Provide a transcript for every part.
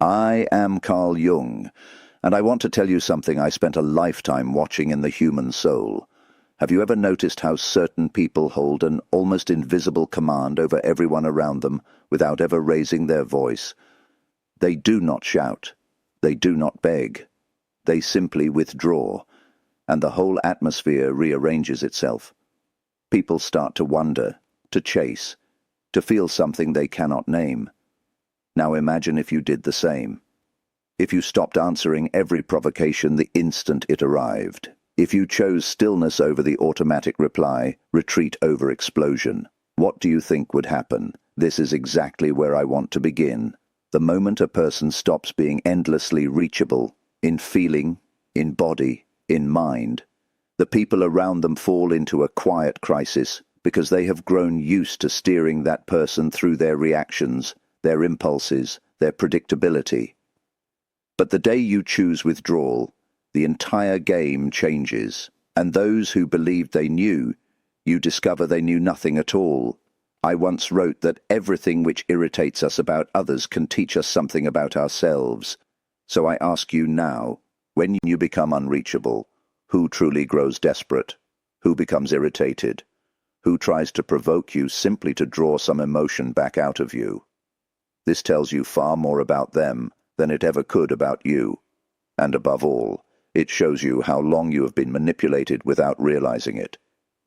I am Carl Jung, and I want to tell you something I spent a lifetime watching in the human soul. Have you ever noticed how certain people hold an almost invisible command over everyone around them without ever raising their voice? They do not shout. They do not beg. They simply withdraw, and the whole atmosphere rearranges itself. People start to wonder, to chase, to feel something they cannot name. Now imagine if you did the same. If you stopped answering every provocation the instant it arrived. If you chose stillness over the automatic reply, retreat over explosion. What do you think would happen? This is exactly where I want to begin. The moment a person stops being endlessly reachable, in feeling, in body, in mind, the people around them fall into a quiet crisis because they have grown used to steering that person through their reactions, their impulses, their predictability. But the day you choose withdrawal, the entire game changes, and those who believed they knew, you discover they knew nothing at all. I once wrote that everything which irritates us about others can teach us something about ourselves. So I ask you now, when you become unreachable, who truly grows desperate? Who becomes irritated? Who tries to provoke you simply to draw some emotion back out of you? This tells you far more about them than it ever could about you. And above all, it shows you how long you have been manipulated without realizing it.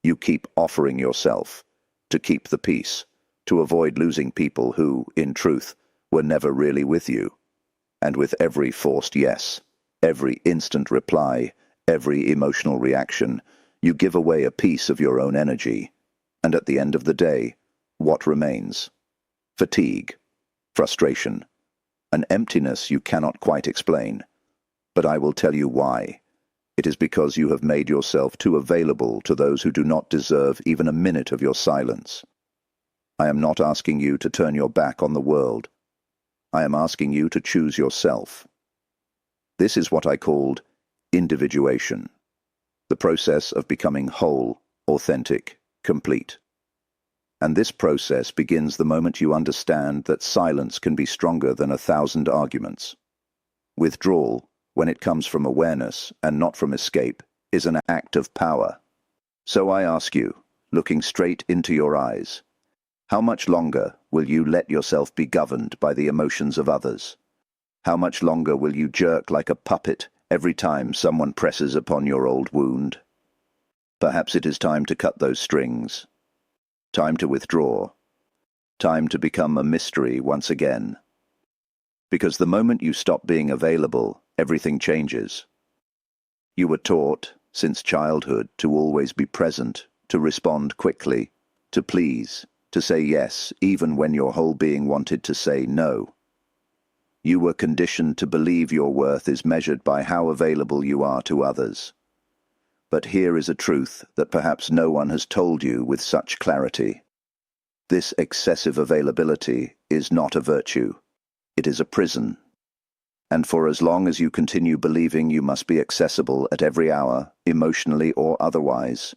You keep offering yourself to keep the peace, to avoid losing people who, in truth, were never really with you. And with every forced yes, every instant reply, every emotional reaction, you give away a piece of your own energy. And at the end of the day, what remains? Fatigue, frustration, an emptiness you cannot quite explain. But I will tell you why. It is because you have made yourself too available to those who do not deserve even a minute of your silence. I am not asking you to turn your back on the world. I am asking you to choose yourself. This is what I called individuation, the process of becoming whole, authentic, complete. And this process begins the moment you understand that silence can be stronger than 1,000 arguments. Withdrawal, when it comes from awareness and not from escape, is an act of power. So I ask you, looking straight into your eyes, how much longer will you let yourself be governed by the emotions of others? How much longer will you jerk like a puppet every time someone presses upon your old wound? Perhaps it is time to cut those strings. Time to withdraw. Time to become a mystery once again. Because the moment you stop being available, everything changes. You were taught, since childhood, to always be present, to respond quickly, to please, to say yes, even when your whole being wanted to say no. You were conditioned to believe your worth is measured by how available you are to others. But here is a truth that perhaps no one has told you with such clarity. This excessive availability is not a virtue. It is a prison. And for as long as you continue believing you must be accessible at every hour, emotionally or otherwise,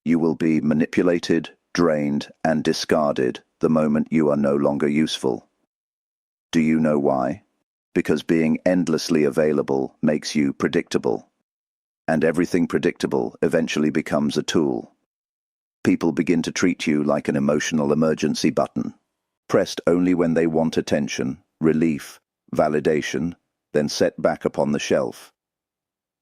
you will be manipulated, drained, and discarded the moment you are no longer useful. Do you know why? Because being endlessly available makes you predictable. And everything predictable eventually becomes a tool. People begin to treat you like an emotional emergency button, pressed only when they want attention, relief, validation, then set back upon the shelf.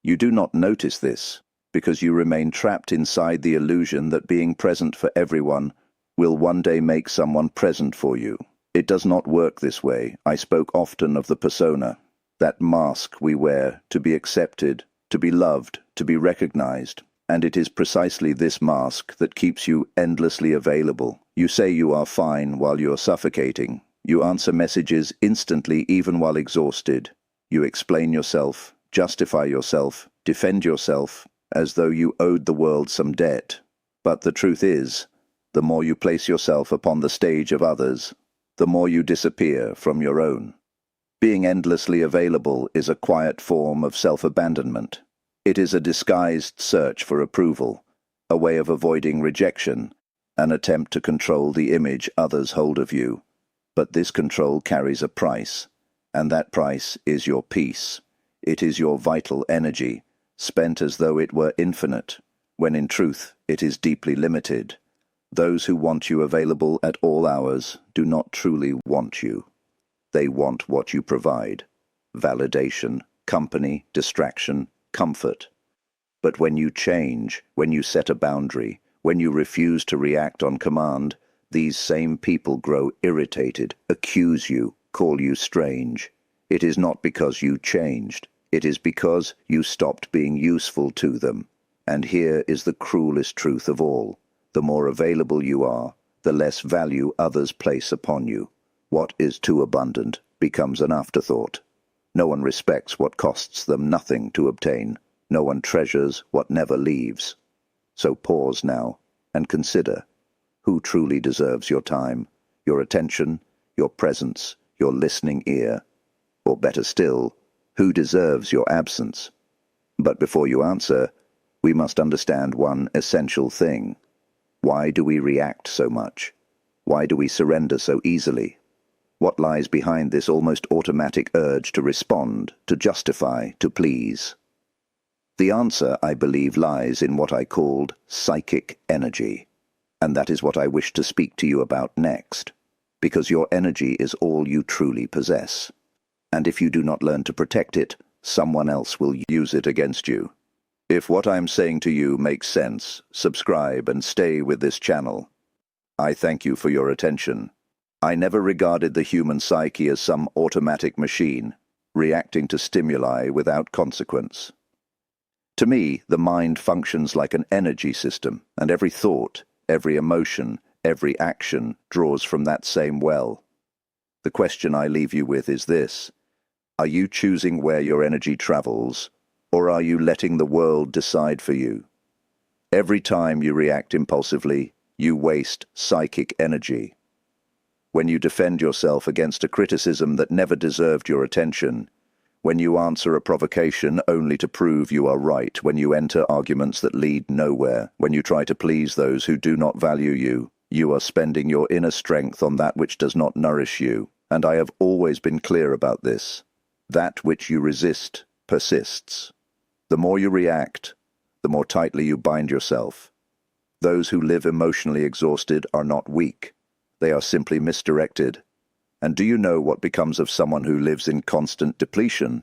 You do not notice this because you remain trapped inside the illusion that being present for everyone will one day make someone present for you. It does not work this way. I spoke often of the persona, that mask we wear to be accepted, to be loved, to be recognized. And it is precisely this mask that keeps you endlessly available. You say you are fine while you're suffocating. You answer messages instantly even while exhausted. You explain yourself, justify yourself, defend yourself, as though you owed the world some debt. But the truth is, the more you place yourself upon the stage of others, the more you disappear from your own. Being endlessly available is a quiet form of self-abandonment. It is a disguised search for approval, a way of avoiding rejection, an attempt to control the image others hold of you. But this control carries a price, And that price is your peace. It is your vital energy, spent as though it were infinite, when in truth it is deeply limited. Those who want you available at all hours do not truly want you. They want what you provide: validation, company, distraction, comfort. But when you change, when you set a boundary, when you refuse to react on command, these same people grow irritated, accuse you, call you strange. It is not because you changed. It is because you stopped being useful to them. And here is the cruelest truth of all. The more available you are, the less value others place upon you. What is too abundant becomes an afterthought. No one respects what costs them nothing to obtain. No one treasures what never leaves. So pause now and consider who truly deserves your time, your attention, your presence, your listening ear. Or better still, who deserves your absence? But before you answer, we must understand one essential thing. Why do we react so much? Why do we surrender so easily? What lies behind this almost automatic urge to respond, to justify, to please? The answer, I believe, lies in what I called psychic energy. And that is what I wish to speak to you about next, because your energy is all you truly possess. And if you do not learn to protect it, someone else will use it against you. If what I'm saying to you makes sense, subscribe and stay with this channel. I thank you for your attention. I never regarded the human psyche as some automatic machine, reacting to stimuli without consequence. To me, the mind functions like an energy system, and every thought, every emotion, every action draws from that same well. The question I leave you with is this: are you choosing where your energy travels, or are you letting the world decide for you? Every time you react impulsively, you waste psychic energy. When you defend yourself against a criticism that never deserved your attention, when you answer a provocation only to prove you are right, when you enter arguments that lead nowhere, when you try to please those who do not value you, you are spending your inner strength on that which does not nourish you. And I have always been clear about this. That which you resist persists. The more you react, the more tightly you bind yourself. Those who live emotionally exhausted are not weak. They are simply misdirected. And do you know what becomes of someone who lives in constant depletion?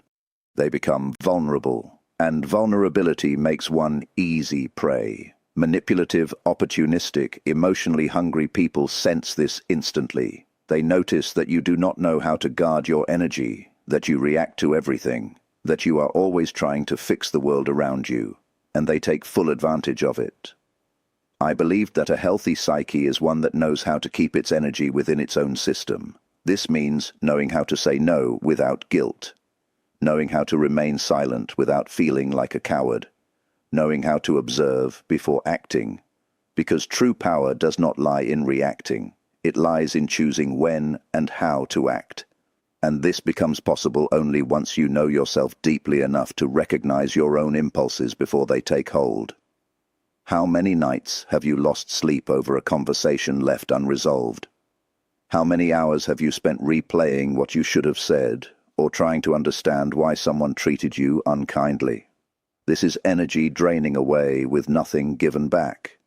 They become vulnerable, and vulnerability makes one easy prey. Manipulative, opportunistic, emotionally hungry people sense this instantly. They notice that you do not know how to guard your energy, that you react to everything, that you are always trying to fix the world around you, and they take full advantage of it. I believed that a healthy psyche is one that knows how to keep its energy within its own system. This means knowing how to say no without guilt, knowing how to remain silent without feeling like a coward, knowing how to observe before acting, because true power does not lie in reacting. It lies in choosing when and how to act. And this becomes possible only once you know yourself deeply enough to recognize your own impulses before they take hold. How many nights have you lost sleep over a conversation left unresolved? How many hours have you spent replaying what you should have said, or trying to understand why someone treated you unkindly? This is energy draining away with nothing given back.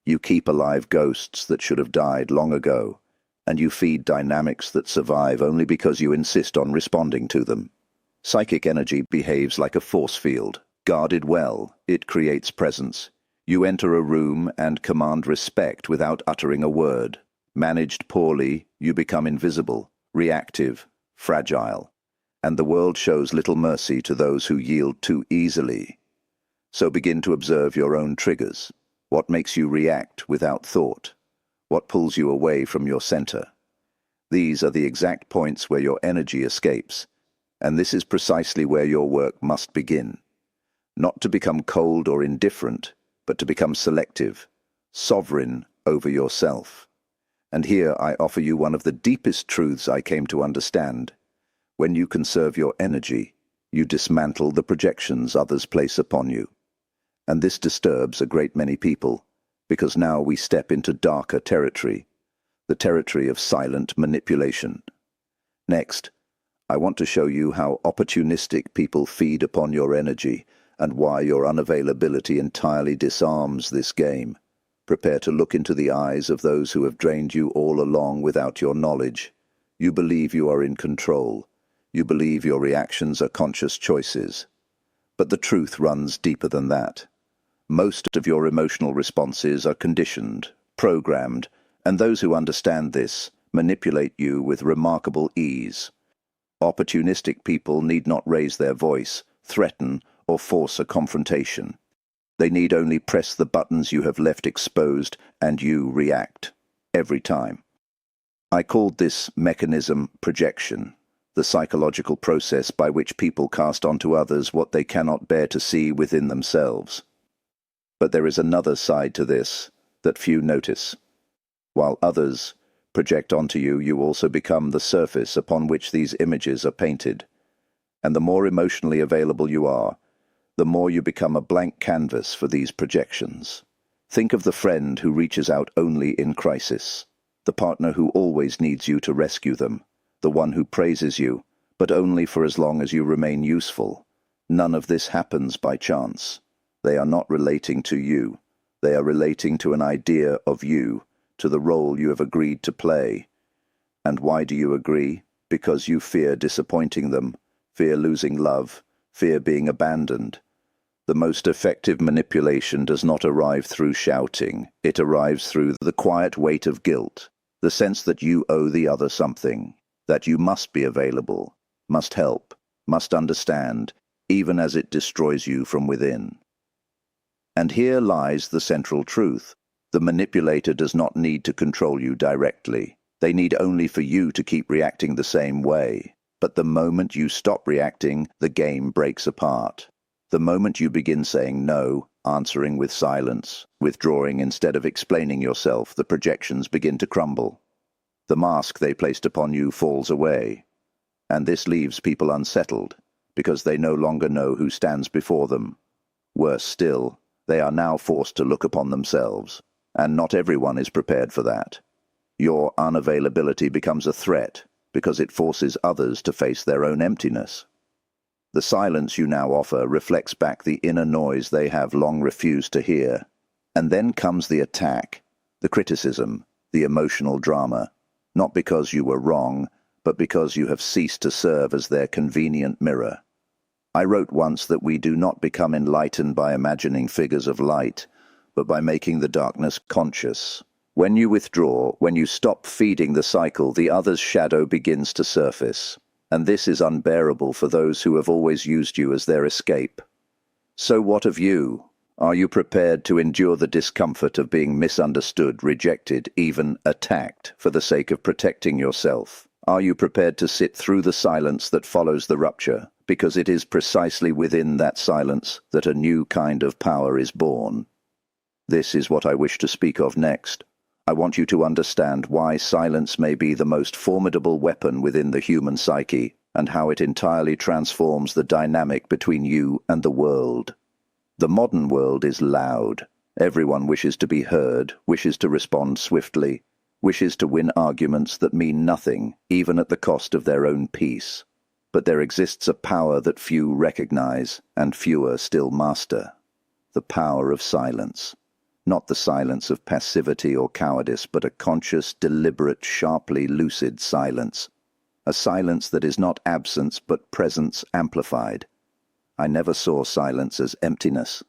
You keep alive ghosts that should have died long ago, and you feed dynamics that survive only because you insist on responding to them. Psychic energy behaves like a force field. Guarded well, it creates presence. You enter a room and command respect without uttering a word. Managed poorly, you become invisible, reactive, fragile, and the world shows little mercy to those who yield too easily. So begin to observe your own triggers. What makes you react without thought? What pulls you away from your center? These are the exact points where your energy escapes, and this is precisely where your work must begin. Not to become cold or indifferent, but to become selective, sovereign over yourself. And here I offer you one of the deepest truths I came to understand. When you conserve your energy, you dismantle the projections others place upon you. And this disturbs a great many people, because now we step into darker territory, the territory of silent manipulation. Next, I want to show you how opportunistic people feed upon your energy and why your unavailability entirely disarms this game. Prepare to look into the eyes of those who have drained you all along without your knowledge. You believe you are in control. You believe your reactions are conscious choices. But the truth runs deeper than that. Most of your emotional responses are conditioned, programmed, and those who understand this manipulate you with remarkable ease. Opportunistic people need not raise their voice, threaten, or force a confrontation. They need only press the buttons you have left exposed, and you react. Every time. I called this mechanism projection, the psychological process by which people cast onto others what they cannot bear to see within themselves. But there is another side to this that few notice. While others project onto you, you also become the surface upon which these images are painted. And the more emotionally available you are, the more you become a blank canvas for these projections. Think of the friend who reaches out only in crisis, the partner who always needs you to rescue them, the one who praises you, but only for as long as you remain useful. None of this happens by chance. They are not relating to you. They are relating to an idea of you, to the role you have agreed to play. And why do you agree? Because you fear disappointing them, fear losing love, fear being abandoned. The most effective manipulation does not arrive through shouting. It arrives through the quiet weight of guilt, the sense that you owe the other something, that you must be available, must help, must understand, even as it destroys you from within. And here lies the central truth. The manipulator does not need to control you directly. They need only for you to keep reacting the same way. But the moment you stop reacting, the game breaks apart. The moment you begin saying no, answering with silence, withdrawing instead of explaining yourself, the projections begin to crumble. The mask they placed upon you falls away. And this leaves people unsettled, because they no longer know who stands before them. Worse still, they are now forced to look upon themselves, and not everyone is prepared for that. Your unavailability becomes a threat, because it forces others to face their own emptiness. The silence you now offer reflects back the inner noise they have long refused to hear. And then comes the attack, the criticism, the emotional drama, not because you were wrong, but because you have ceased to serve as their convenient mirror. I wrote once that we do not become enlightened by imagining figures of light, but by making the darkness conscious. When you withdraw, when you stop feeding the cycle, the other's shadow begins to surface. And this is unbearable for those who have always used you as their escape. So what of you? Are you prepared to endure the discomfort of being misunderstood, rejected, even attacked, for the sake of protecting yourself? Are you prepared to sit through the silence that follows the rupture? Because it is precisely within that silence that a new kind of power is born. This is what I wish to speak of next. I want you to understand why silence may be the most formidable weapon within the human psyche, and how it entirely transforms the dynamic between you and the world. The modern world is loud. Everyone wishes to be heard, wishes to respond swiftly, wishes to win arguments that mean nothing, even at the cost of their own peace. But there exists a power that few recognize, and fewer still master. The power of silence. Not the silence of passivity or cowardice, but a conscious, deliberate, sharply lucid silence. A silence that is not absence, but presence amplified. I never saw silence as emptiness.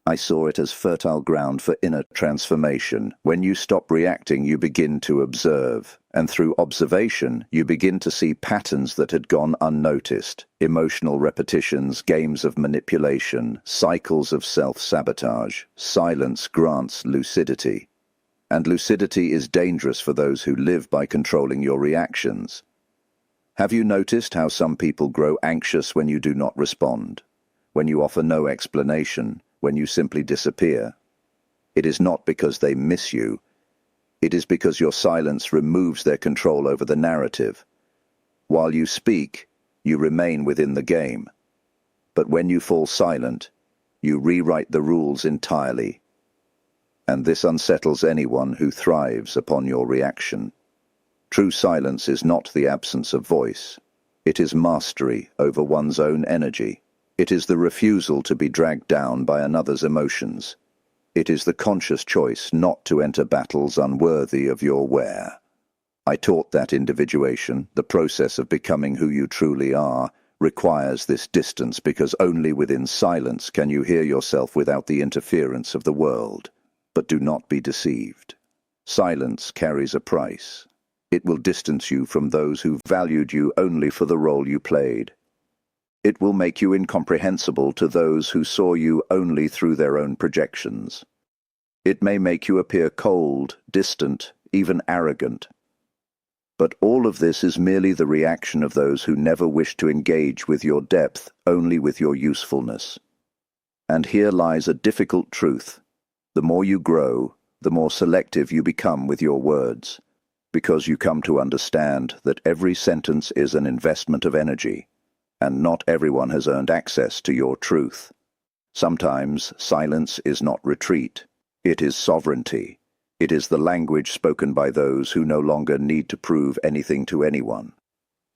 I saw it as fertile ground for inner transformation. When you stop reacting, you begin to observe. And through observation, you begin to see patterns that had gone unnoticed. Emotional repetitions, games of manipulation, cycles of self-sabotage. Silence grants lucidity. And lucidity is dangerous for those who live by controlling your reactions. Have you noticed how some people grow anxious when you do not respond? When you offer no explanation? When you simply disappear? It is not because they miss you. It is because your silence removes their control over the narrative. While you speak, you remain within the game. But when you fall silent, you rewrite the rules entirely. And this unsettles anyone who thrives upon your reaction. True silence is not the absence of voice. It is mastery over one's own energy. It is the refusal to be dragged down by another's emotions. It is the conscious choice not to enter battles unworthy of your wear. I taught that individuation, the process of becoming who you truly are, requires this distance because only within silence can you hear yourself without the interference of the world. But do not be deceived. Silence carries a price. It will distance you from those who valued you only for the role you played. It will make you incomprehensible to those who saw you only through their own projections. It may make you appear cold, distant, even arrogant. But all of this is merely the reaction of those who never wish to engage with your depth, only with your usefulness. And here lies a difficult truth. The more you grow, the more selective you become with your words, because you come to understand that every sentence is an investment of energy, and not everyone has earned access to your truth. Sometimes silence is not retreat, it is sovereignty. It is the language spoken by those who no longer need to prove anything to anyone.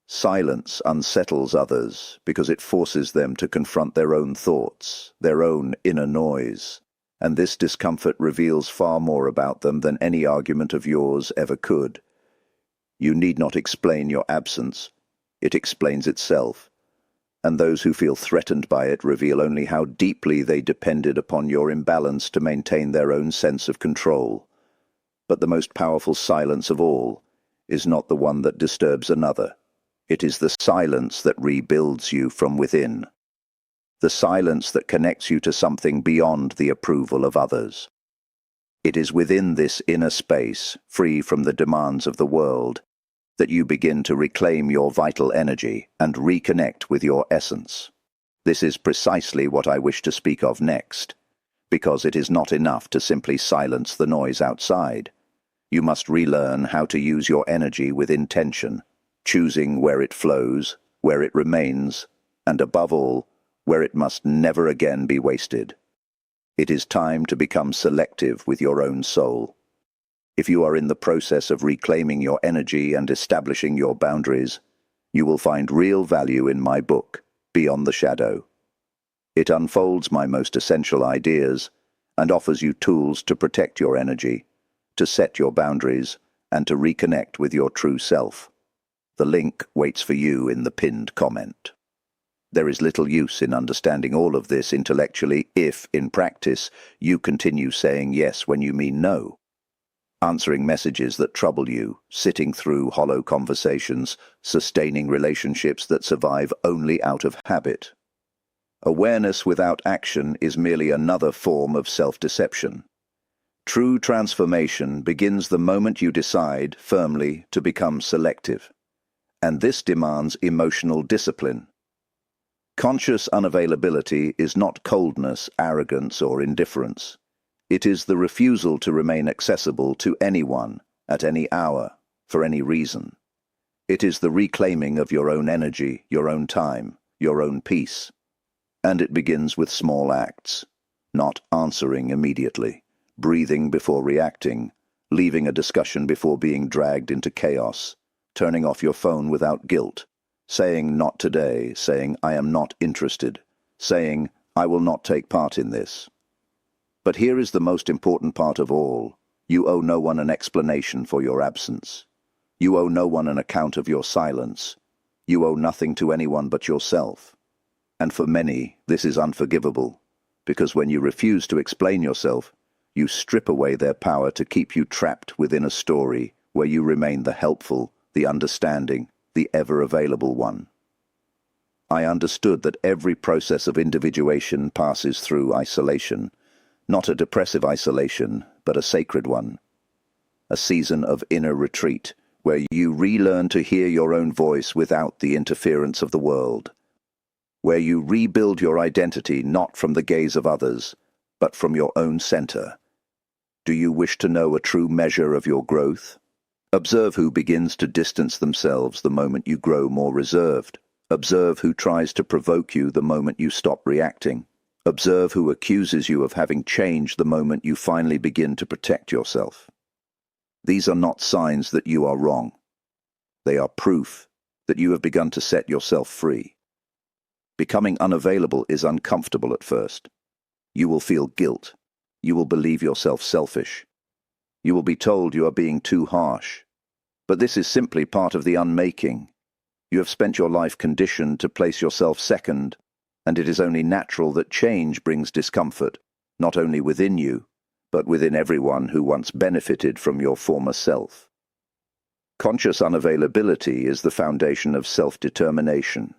Silence unsettles others because it forces them to confront their own thoughts, their own inner noise, and this discomfort reveals far more about them than any argument of yours ever could. You need not explain your absence. It explains itself, and those who feel threatened by it reveal only how deeply they depended upon your imbalance to maintain their own sense of control. But the most powerful silence of all is not the one that disturbs another. It is the silence that rebuilds you from within. The silence that connects you to something beyond the approval of others. It is within this inner space, free from the demands of the world, that you begin to reclaim your vital energy and reconnect with your essence. This is precisely what I wish to speak of next, because it is not enough to simply silence the noise outside. You must relearn how to use your energy with intention, choosing where it flows, where it remains, and above all, where it must never again be wasted. It is time to become selective with your own soul. If you are in the process of reclaiming your energy and establishing your boundaries, you will find real value in my book, Beyond the Shadow. It unfolds my most essential ideas and offers you tools to protect your energy, to set your boundaries, and to reconnect with your true self. The link waits for you in the pinned comment. There is little use in understanding all of this intellectually if, in practice, you continue saying yes when you mean no. Answering messages that trouble you, sitting through hollow conversations, sustaining relationships that survive only out of habit. Awareness without action is merely another form of self-deception. True transformation begins the moment you decide, firmly, to become selective. And this demands emotional discipline. Conscious unavailability is not coldness, arrogance, or indifference. It is the refusal to remain accessible to anyone, at any hour, for any reason. It is the reclaiming of your own energy, your own time, your own peace. And it begins with small acts, not answering immediately, breathing before reacting, leaving a discussion before being dragged into chaos, turning off your phone without guilt, saying not today, saying I am not interested, saying I will not take part in this. But here is the most important part of all. You owe no one an explanation for your absence. You owe no one an account of your silence. You owe nothing to anyone but yourself. And for many, this is unforgivable, because when you refuse to explain yourself, you strip away their power to keep you trapped within a story where you remain the helpful, the understanding, the ever-available one. I understood that every process of individuation passes through isolation, not a depressive isolation, but a sacred one. A season of inner retreat, where you relearn to hear your own voice without the interference of the world. Where you rebuild your identity not from the gaze of others, but from your own center. Do you wish to know a true measure of your growth? Observe who begins to distance themselves the moment you grow more reserved. Observe who tries to provoke you the moment you stop reacting. Observe who accuses you of having changed the moment you finally begin to protect yourself. These are not signs that you are wrong. They are proof that you have begun to set yourself free. Becoming unavailable is uncomfortable at first. You will feel guilt. You will believe yourself selfish. You will be told you are being too harsh. But this is simply part of the unmaking. You have spent your life conditioned to place yourself second, and it is only natural that change brings discomfort, not only within you, but within everyone who once benefited from your former self. Conscious unavailability is the foundation of self-determination.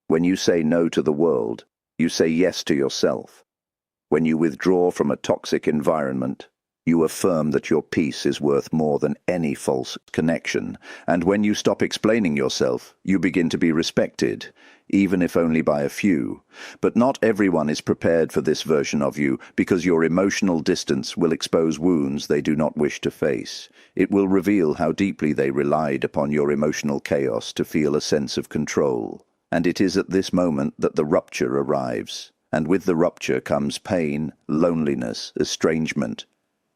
When you say no to the world, you say yes to yourself. When you withdraw from a toxic environment, you affirm that your peace is worth more than any false connection. And when you stop explaining yourself, you begin to be respected, even if only by a few. But not everyone is prepared for this version of you, because your emotional distance will expose wounds they do not wish to face. It will reveal how deeply they relied upon your emotional chaos to feel a sense of control. And it is at this moment that the rupture arrives. And with the rupture comes pain, loneliness, estrangement,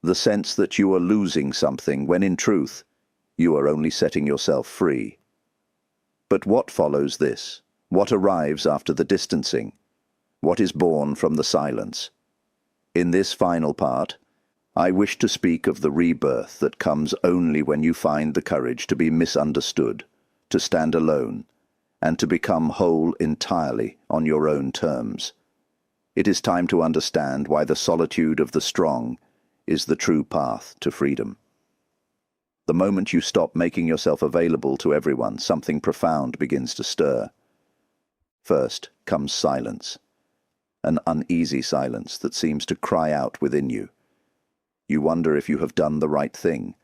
the sense that you are losing something when in truth, you are only setting yourself free. But what follows this? What arrives after the distancing? What is born from the silence? In this final part, I wish to speak of the rebirth that comes only when you find the courage to be misunderstood, to stand alone, and to become whole entirely on your own terms. It is time to understand why the solitude of the strong is the true path to freedom. The moment you stop making yourself available to everyone, something profound begins to stir. First comes silence, an uneasy silence that seems to cry out within you. You wonder if you have done the right thing,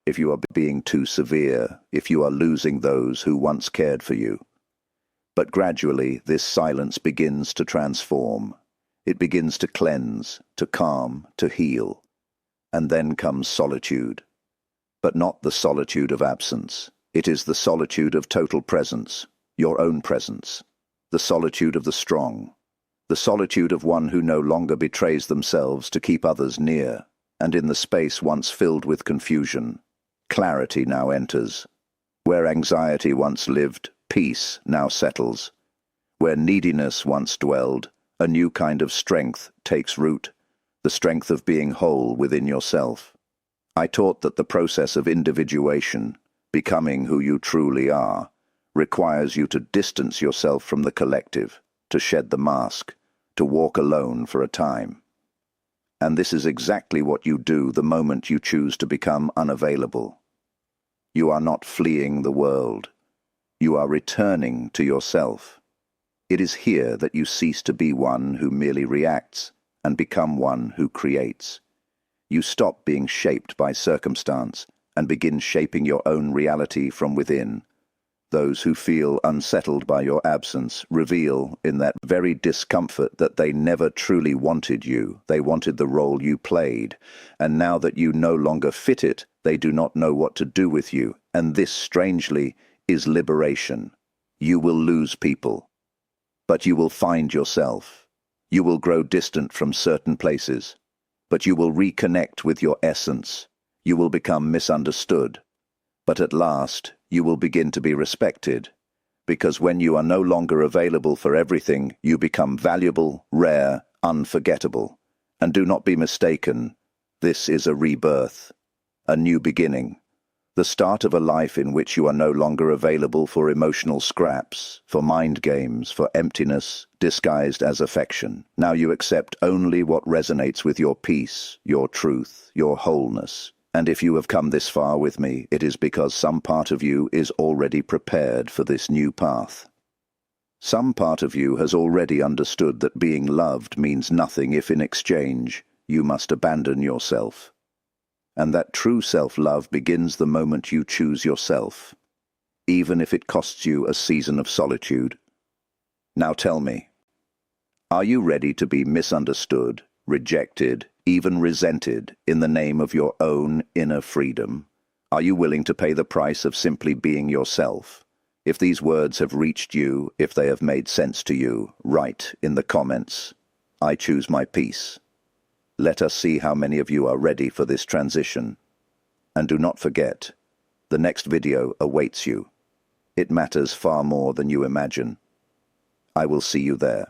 if you are being too severe, if you are losing those who once cared for you. But gradually this silence begins to transform. It begins to cleanse, to calm, to heal. And then comes solitude. But not the solitude of absence. It is the solitude of total presence, your own presence. The solitude of the strong. The solitude of one who no longer betrays themselves to keep others near. And in the space once filled with confusion, clarity now enters. Where anxiety once lived, peace now settles. Where neediness once dwelled, a new kind of strength takes root, the strength of being whole within yourself. I taught that the process of individuation, becoming who you truly are, requires you to distance yourself from the collective, to shed the mask, to walk alone for a time. And this is exactly what you do the moment you choose to become unavailable. You are not fleeing the world. You are returning to yourself. It is here that you cease to be one who merely reacts and become one who creates. You stop being shaped by circumstance and begin shaping your own reality from within. Those who feel unsettled by your absence reveal in that very discomfort that they never truly wanted you. They wanted the role you played, and now that you no longer fit it, they do not know what to do with you. And this, strangely, is liberation. You will lose people, but you will find yourself. You will grow distant from certain places, but you will reconnect with your essence. You will become misunderstood, but at last you will begin to be respected, because when you are no longer available for everything, you become valuable, rare, unforgettable. And do not be mistaken, this is a rebirth, a new beginning, the start of a life in which you are no longer available for emotional scraps, for mind games, for emptiness disguised as affection. Now you accept only what resonates with your peace, your truth, your wholeness. And if you have come this far with me, it is because some part of you is already prepared for this new path. Some part of you has already understood that being loved means nothing if in exchange you must abandon yourself. And that true self-love begins the moment you choose yourself, even if it costs you a season of solitude. Now tell me, are you ready to be misunderstood, rejected, even resented in the name of your own inner freedom? Are you willing to pay the price of simply being yourself? If these words have reached you, if they have made sense to you, write in the comments, "I choose my peace." Let us see how many of you are ready for this transition. And do not forget, the next video awaits you. It matters far more than you imagine. I will see you there.